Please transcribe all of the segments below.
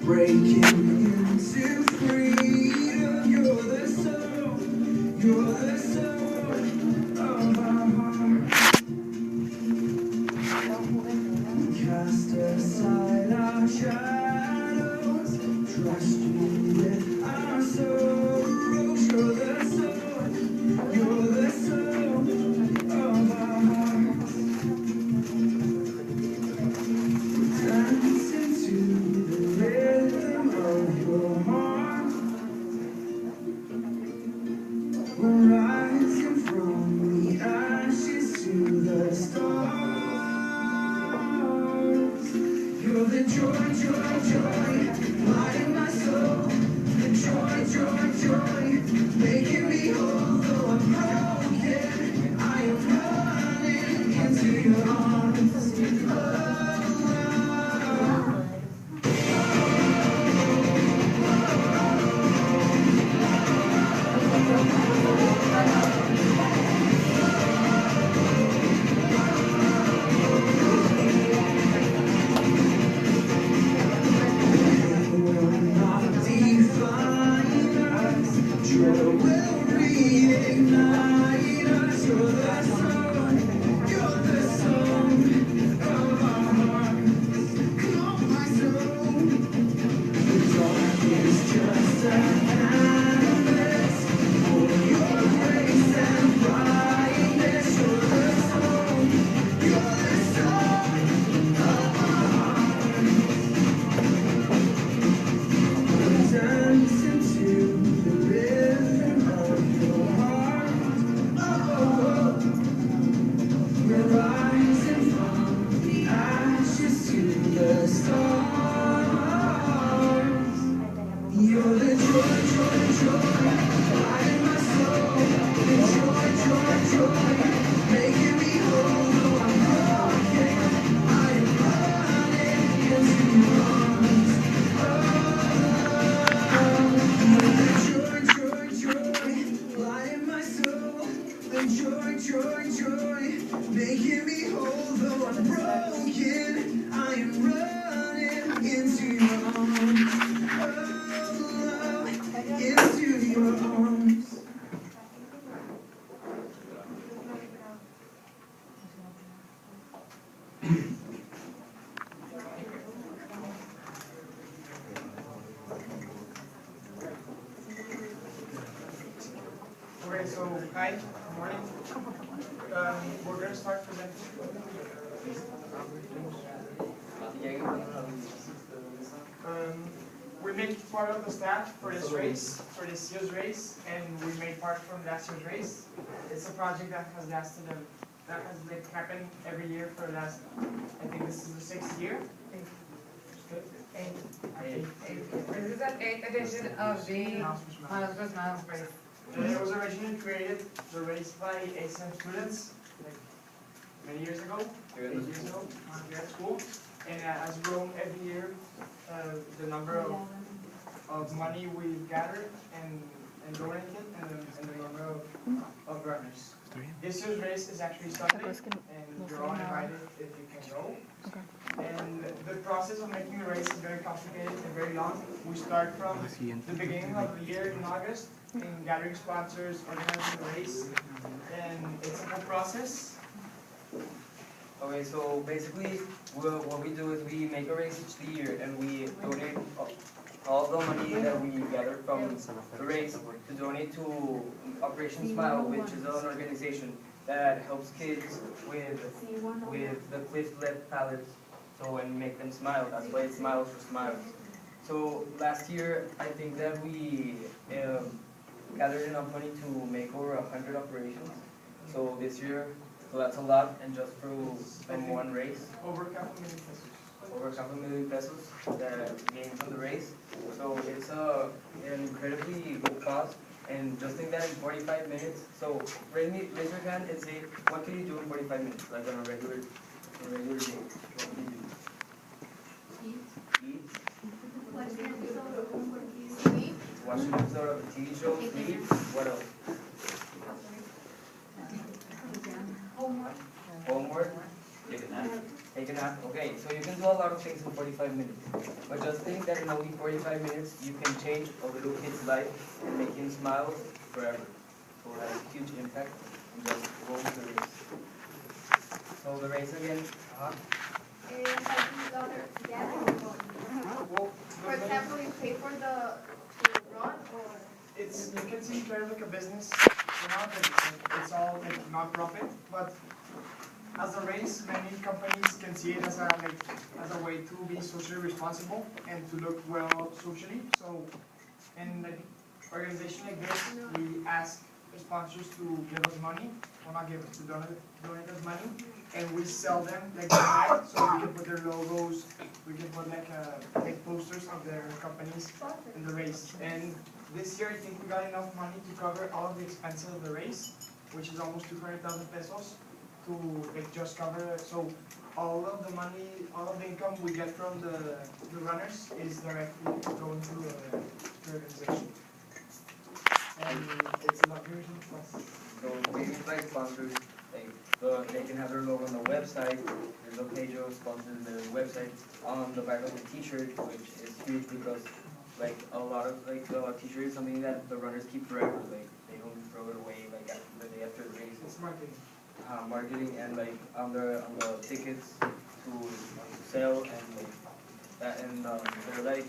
Breaking into freedom, you're the soul of our heart. Cast aside our shadows, trust you with our sorrows. You're the soul of our hearts. Dance into the rhythm of your heart. We're rising from the ashes to the stars. You're the joy, light in my soul. The joy, making me whole. Though I'm broken, I am running into your arms. Joy, making me whole. Though I'm broken, I am running into your arms. Oh, love, into your arms. Okay, so hi, good morning. We're going to start presenting. We made part of the staff for this race, for this year's race, and we made part from last year's race. It's a project that has lasted, that has like happened every year for the last, I think this is the 6th year. This is an 8th edition of the Miles vs. Miles race. It was originally created, the race by ASFM students, like many years ago, 8 years ago, here at school, and has grown every year, the number of money we've gathered and donated, and the number of runners. This year's race is actually Sunday, and you're all invited if you can go. And the process of making the race is very complicated and very long. We start from the beginning of the year in August, in gathering sponsors, organizing the race, and it's a whole process. Okay, so basically what we do is we make a race each year and we donate all the money that we gather from the race to donate to Operation Smile, which is an organization that helps kids with the cleft lip palate, so and make them smile. That's why it's Smiles for Smiles. So last year, I think that we gathered enough money to make over 100 operations. So this year, so that's a lot, and just from one race. Over a couple million pesos. Over a couple million pesos that gained from the race. So it's an incredibly good cause. And just think that in 45 minutes, so raise your hand and say, what can you do in 45 minutes, like on a regular day? What can you do? Eat. watching episode of a TV show, sleep, what else? Homework. Homework? Take a nap. Okay, so you can do a lot of things in 45 minutes. But just think that in only 45 minutes, you can change a little kid's life and make him smile forever. So it has a huge impact on just going to the race. So the race again, Well, For example, you pay for the run or? you can see it kind of like a business, it's all like non-profit, but as a race, many companies can see it as a way to be socially responsible and to look well socially. So, in an organization like this, we ask the sponsors to give us money, or not give us, to donate us money, and we sell them like the bag, so we can put their logos, we can put like posters of their companies in the race. And this year, I think we got enough money to cover all of the expenses of the race, which is almost 200,000 pesos, to like just cover it. So all of the money, all of the income we get from the runners is directly going to the organization. And it's a lot very plus. so maybe like sponsors, like they can have their logo on the website. There's a page of sponsors in the website on the back of the t-shirt, which is huge because like a lot of like the t-shirt is something that the runners keep forever. Like they don't throw it away like after the day after the race. It's marketing. Marketing and like on the tickets to sell and like that, and they're like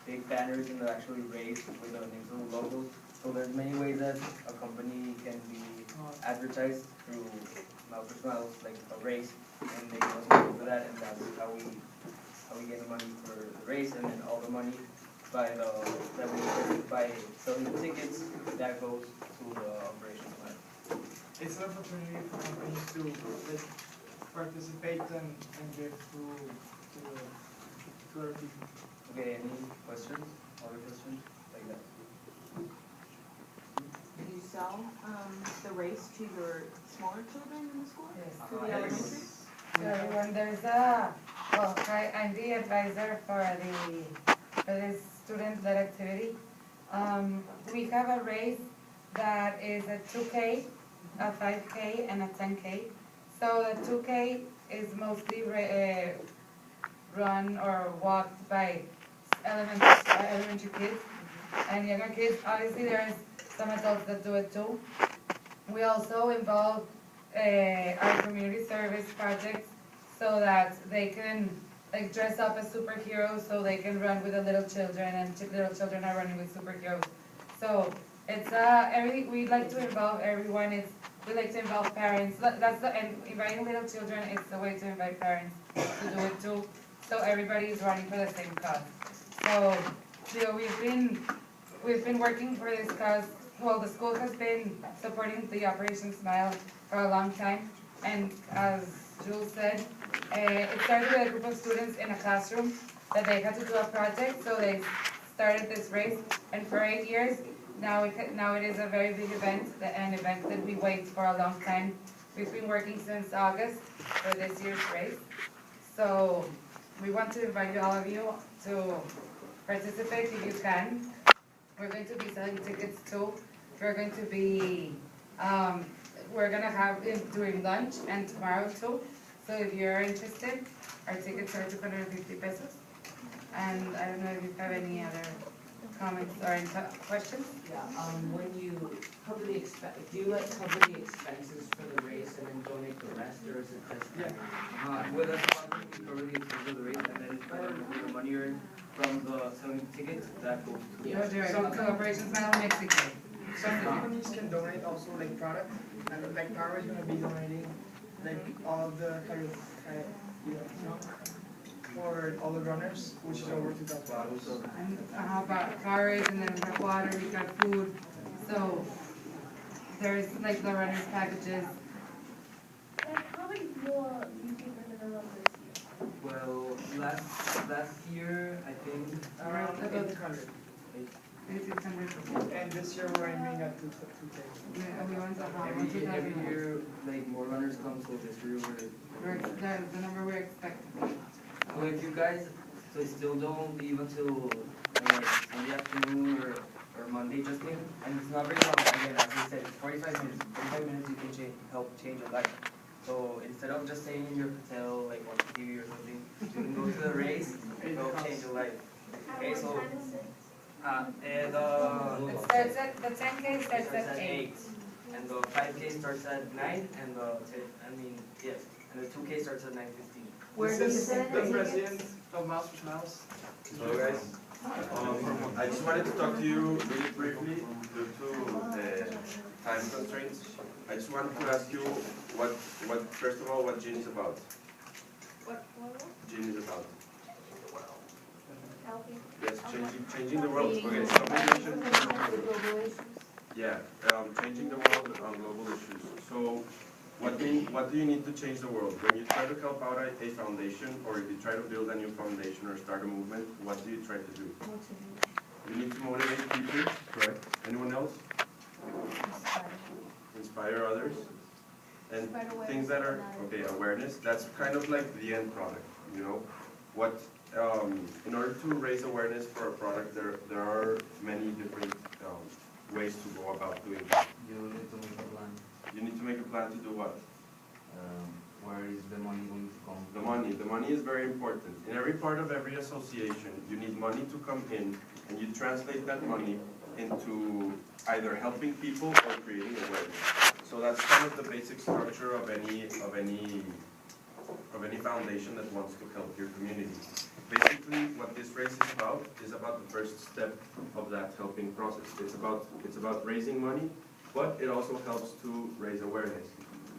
big banners in the actual race with the names of the logos. So there's many ways that a company can be advertised through Mouth for Smiles, like a race, and they give us money for that, and that's how we get the money for the race, and then all the money that we get by selling the tickets that goes to the operations plan. It's an opportunity for companies to like, participate and give to other people. Okay, any questions? Other questions like that? Do you sell the race to your smaller children in the school? Yes. To the elementary? So everyone, I'm the advisor for this student-led activity. We have a race that is a 2K, a 5K, and a 10K. So the 2K is mostly run or walked by elementary kids and younger kids. Obviously, there's some adults that do it too. We also involve our community service projects so that they can like dress up as superheroes, so they can run with the little children, and little children are running with superheroes. So it's we like to involve everyone. We like to involve parents. And inviting little children is the way to invite parents to do it too. So everybody is running for the same cause. So we've been working for this cause. Well, the school has been supporting the Operation Smile for a long time, and as Jules said, it started with a group of students in a classroom that they had to do a project, so they started this race, and for 8 years, now it is a very big event, an event that we wait for a long time. We've been working since August for this year's race, so we want to invite all of you to participate if you can. We're going to be selling tickets too. We're going to be, we're going to have it during lunch and tomorrow too. So if you're interested, our tickets are 250 pesos. And I don't know if you have any other comments or any questions? Yeah, when you cover the do you like cover the expenses for the race and then donate the rest, or is it just? With us, we cover the expenses of the race, and then the money earned from the selling tickets, that goes to No, direct Operations Smile Mexico. Some companies can donate also like product, and like Power is gonna be donating like all of the for all the runners, which is over 2,000 bottles. And how about cars, and then we have water, we got food. So there's like the runners packages. And how many more you think are gonna run this year? Well, last year, I think, Around About 800. 8,600. And this year we're aiming at 2K. Yeah, we want to have every 2,000. year, like, more runners come, so this year That's the number we're expecting. so if you guys still don't leave until, like, Sunday afternoon or numbers, again, as we said, 45 minutes. 45 minutes you can help change a life. So instead of just staying in your hotel, like watching TV or something, you can go to the race and help change a life. Okay, so and It starts at, the 10K starts starts at 8. and the 5K starts at 9, and and the 2K starts at 9:15. Where This does is it the say? president of Mouse for Smiles. Hello guys, I just wanted to talk to you really briefly due to time constraints. I just wanted to ask you first of all, what GIN is about. What? GIN is about. Helping. Yes, changing the world. Okay, so communication. Yeah, changing the world on global issues. So, what do you need to change the world? When you try to help out a foundation, or if you try to build a new foundation or start a movement, what do you try to do? You need to motivate people, correct? Anyone else? Inspire others. And things that are, okay, awareness, that's kind of like the end product, you know? In order to raise awareness for a product, there are many different ways to go about doing that. You need to make a plan. You need to make a plan to do what? Where is the money going to come? The money is very important. In every part of every association, you need money to come in, and you translate that money into either helping people or creating awareness. So that's kind of the basic structure of any foundation that wants to help your community. Basically, what this race is about the first step of that helping process. It's about raising money, but it also helps to raise awareness.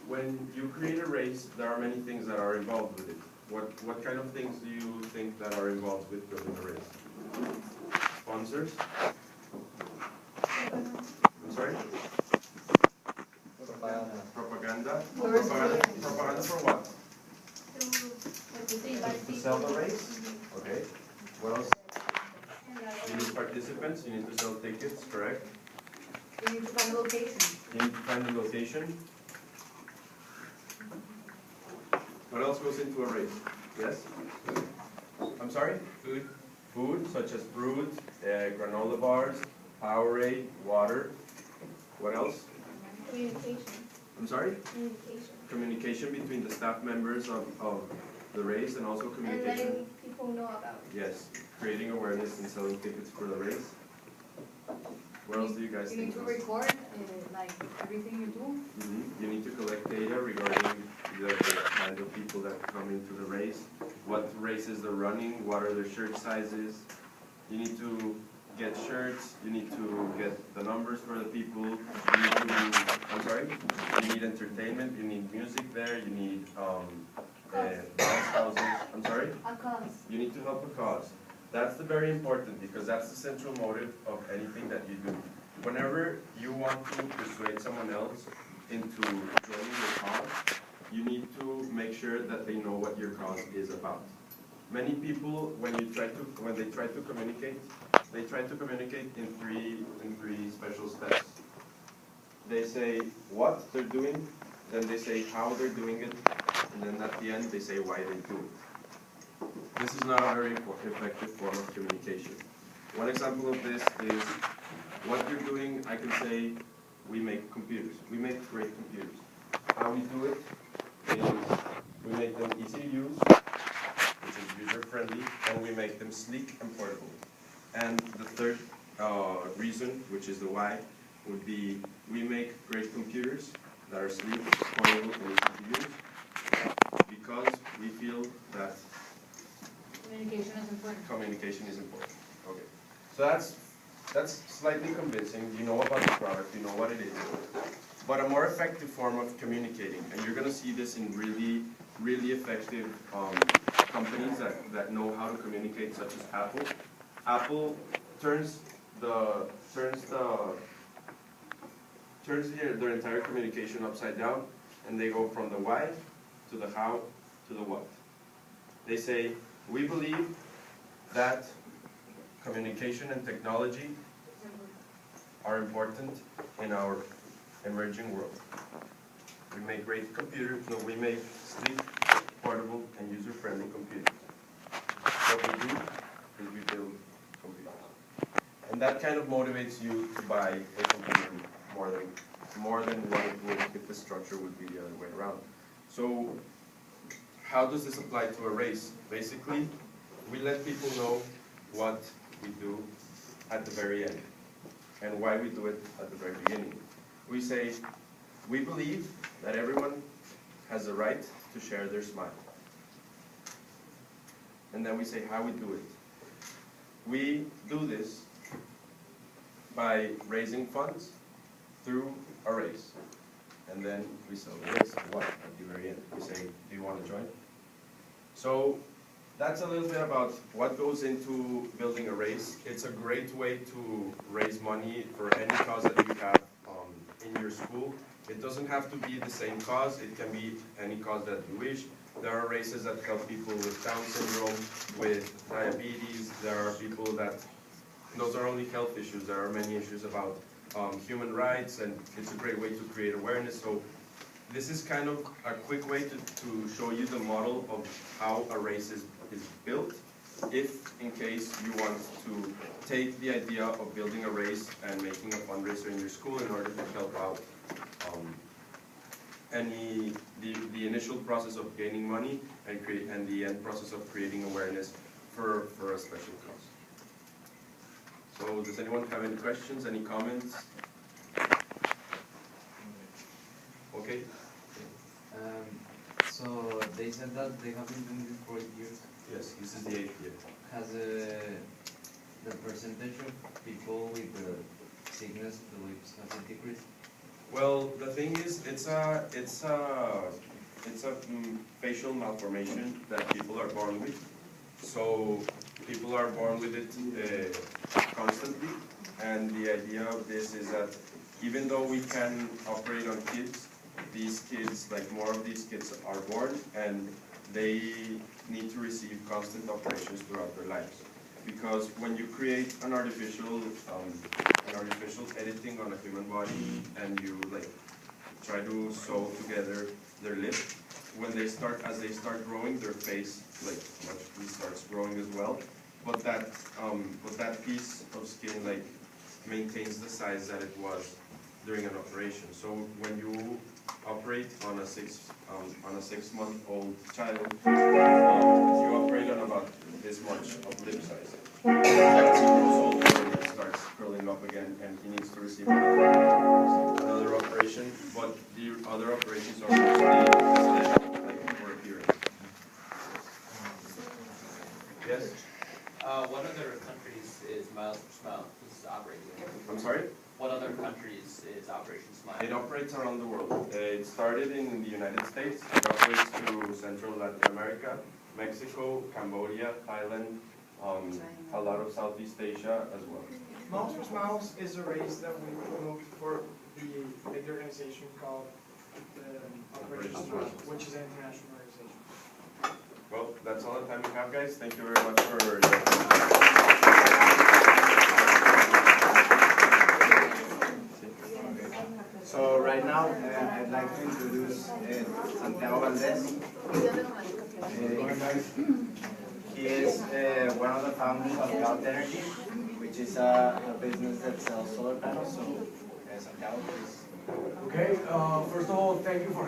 When you create a race, there are many things that are involved with it. What kind of things do you think that are involved with building a race? Sponsors? I'm sorry? Propaganda? Propaganda for what? To sell the race? Okay. What else? You need participants, you need to sell tickets, correct? You need to find a location. You need to find the location. What else goes into a race? Yes? I'm sorry? Food. Food, such as fruit, granola bars, Powerade, water. What else? Communication. I'm sorry? Communication. Communication between the staff members of the race, and also And communication. letting people know about it. Yes, creating awareness and selling tickets for the race. What else do you guys You think? need to record, like, everything you do. You need to collect data regarding the kind of people that come into the race, what races they're running, what are their shirt sizes. You need to get shirts, you need to get the numbers for the people, you need to, I'm sorry, you need entertainment, you need music there, you need bounce houses, I'm sorry? A cause. You need to help a cause. That's the very important, because that's the central motive of anything that you do. Whenever you want to persuade someone else into joining your cause, you need to make sure that they know what your cause is about. Many people, when they try to communicate, they try to communicate in three special steps. They say what they're doing, then they say how they're doing it, and then at the end they say why they do it. This is not a very effective form of communication. One example of this is what you're doing. I can say we make computers. We make great computers. How we do it is we make them easy to use, which is user-friendly, and we make them sleek and portable. And the third reason, which is the why, would be we make great computers that are sleek, portable, and easy to use because we feel that Communication is important. communication is important. Okay, so that's slightly convincing. You know about the product, you know what it is. But a more effective form of communicating, and you're going to see this in really, really effective companies that know how to communicate, such as Apple. Apple turns their entire communication upside down, and they go from the why to the how to the what. They say, we believe that communication and technology are important in our emerging world. We make great computers, we make sleek, portable, and user-friendly computers. What we do is we build computers. And that kind of motivates you to buy a computer more than what it would if the structure would be the other way around. So how does this apply to a race? Basically, we let people know what we do at the very end and why we do it at the very beginning. We say, we believe that everyone has the right to share their smile. And then we say how we do it. We do this by raising funds through a race. And then we sell the race. What? At the very end, we say, do you want to join? So that's a little bit about what goes into building a race. It's a great way to raise money for any cause that you have in your school. It doesn't have to be the same cause. It can be any cause that you wish. There are races that help people with Down syndrome, with diabetes. There are people that, those are only health issues. There are many issues about human rights, and it's a great way to create awareness. So this is kind of a quick way to show you the model of how a race is built, if in case you want to take the idea of building a race and making a fundraiser in your school in order to help out the initial process of gaining money and the end process of creating awareness for a special cause. So does anyone have any questions, any comments? Okay. So they said that they have been doing this for 8 years. Yes, this is the 8th year. Has the percentage of people with the sickness beliefs has it decreased? Well, the thing is, it's a facial malformation that people are born with. So people are born with it constantly, and the idea of this is that even though we can operate on kids, these kids, like more of these kids are born and they need to receive constant operations throughout their lives. Because when you create an artificial editing on a human body and you like try to sew together their lip, as they start growing, their face like magically starts growing as well. But that piece of skin like maintains the size that it was during an operation. So when you operate on a 6-month-old child, you operate on about this much of lip size. As he grows older, it starts curling up again, and he needs to receive another operation. But the other operations are mostly like for appearance. Yes. What other countries is Miles for Smile operating in? I'm sorry. What other countries is Operation Smile? It operates around the world. It started in the United States. It operates to Central Latin America, Mexico, Cambodia, Thailand, a lot of Southeast Asia as well. Miles for Smiles is a race that we promote for the big organization called Operation Smile, which is an international organization. Well, that's all the time we have, guys. Thank you very much for your So right now, I'd like to introduce Santiago Valdez. He is one of the founders of Cloud Energy, which is a business that sells solar panels. So, Santiago, please. Okay, first of all, thank you for